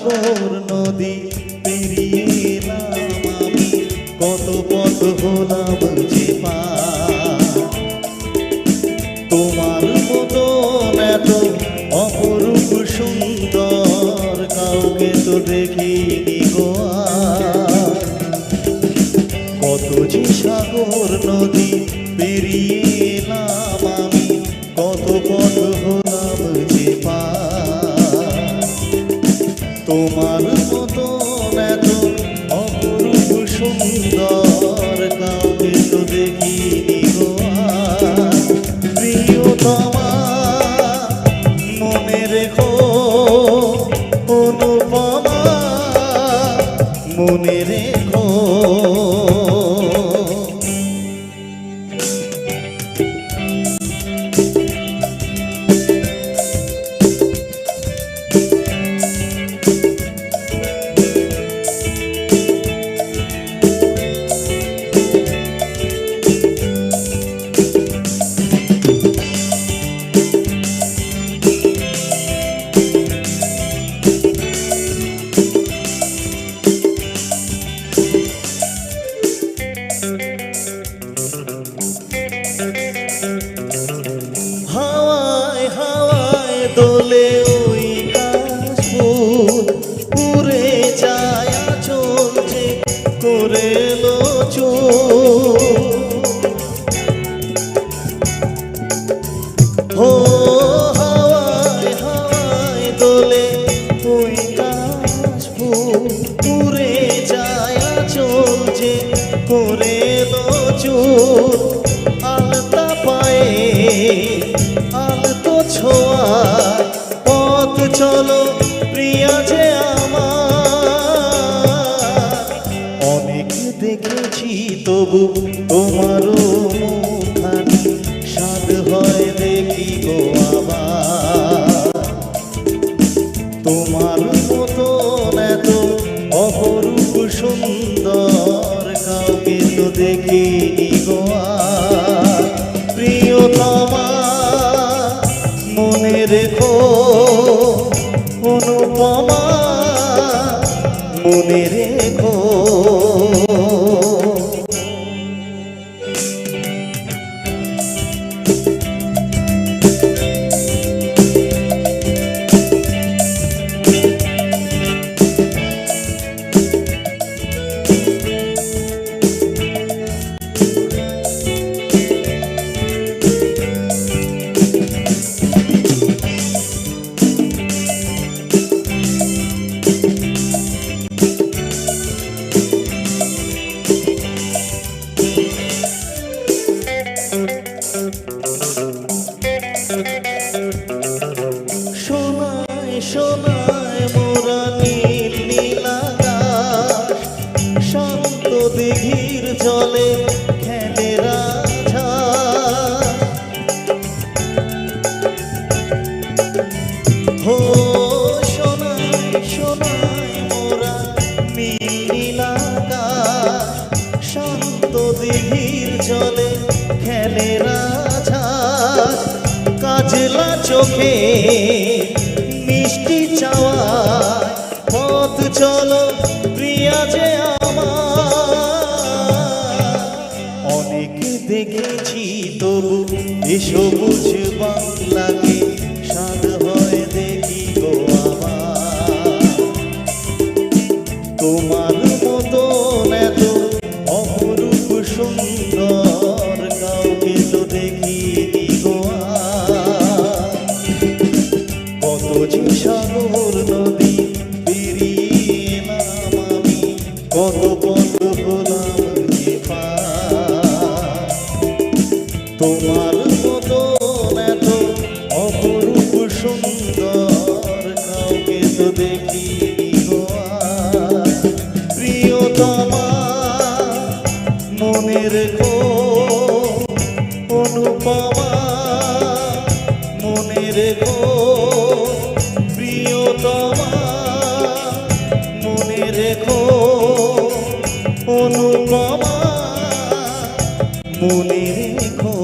সাগর নদী পেরিয়ে এলাম আমি, কত পথ হলাম যে পার। তোমার মতন এত অপরূপ সুন্দর কাউকে তো দেখিনি গো আর। কত যে সাগর নদী পেরিয়ে এলাম আমি, কত পথ হলাম যে পার। তোমার মতন এত অপরূপ সুন্দর কাউকে তো দেখিনি গো আর। প্রিয়তমা মনে রেখো, অনুপমা মনে রেখো। হাওয়ায় হাওয়ায় দোলে ওই কাশফুল, উড়ে যায় আঁচল যে করে এলো চুল। হো হাওয়ায় হাওয়ায় দোলে ওই কাশফুল, উড়ে যায় আঁচল যে করে এলো চুল। আলতা পায়ে আলতো ছোঁয়ায় পথ চলো প্রিয়া যে আমার। অনেক দেখেছি তবু তোমারও মুখখানি, স্বাদ হয় দেখি গো আবার। তোমার মতন এত অপরূপ সুন্দর কাউকে তো দেখিনি গো আর। প্রিয়তমা মনে রেখো, অনুপমা মনে রেখো। সোনায় সোনায় মোরা নীল নীল আকাশ, শান্ত দিঘির জলে খেলে রাজহাঁস। হো সোনায় সোনায় মোরা নীল নীল আকাশ, শান্ত দিঘির জলে খেলে রাজহাঁস। কাজলা চোখে মিষ্টি চাওয়ায় পথ চলো প্রিয়া যে আমার। অনেক দেখেছি তবু এ সবুজ বাংলাকে, স্বাদ হয় দেখি গো আমার। তোমার মতন এত অপরূপ সুন্দর কাউকে তো দেখিনি গো আর। কত যে সাগর নদী পেরিয়ে এলাম আমি, কত পথ হলাম যে পার। তোমার মতন এত অপরূপ সুন্দর কাউকে তো দেখিনি গো আর। প্রিয়তমা মনে রেখো, অনুপমা মনে রেখো। প্রিয়তমা মনে রেখো, অনুপমা মনে রেখো।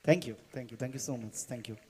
Thank you so much. Thank you.